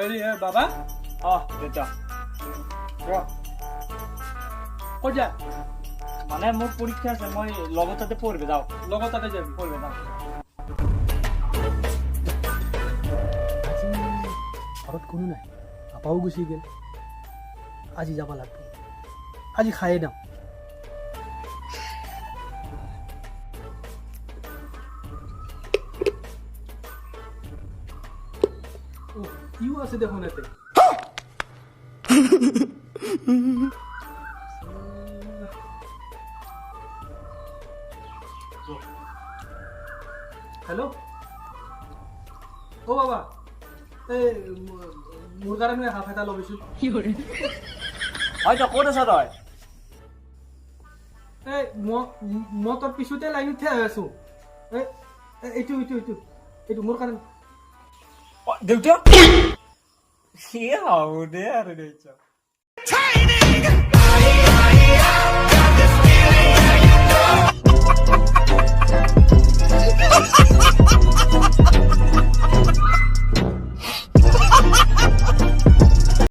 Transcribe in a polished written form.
হেৰি হে বাবা দেউতা ক'ত যা মানে মোৰ পৰীক্ষা আছে মই লগতে পঢ়িব যাওঁ লগত তাতে যাবি পঢ়িব যাওঁ ঘৰত কোনো নাই পাপাও গুচি গ'ল আজি যাব লাগিব আজি খায়ে দাম ইও আছে দেখোন এতে হেল্ল' ও বাবা এই মোৰ কাৰণে হাফ এটা লবিছো হয়তো ক'ত আছ তই এই মই তোৰ পিছতে লাইনত থিয় হৈ আছো এইটো মোৰ কাৰণে দেউতা কি হ'ব দে আৰু দেউতা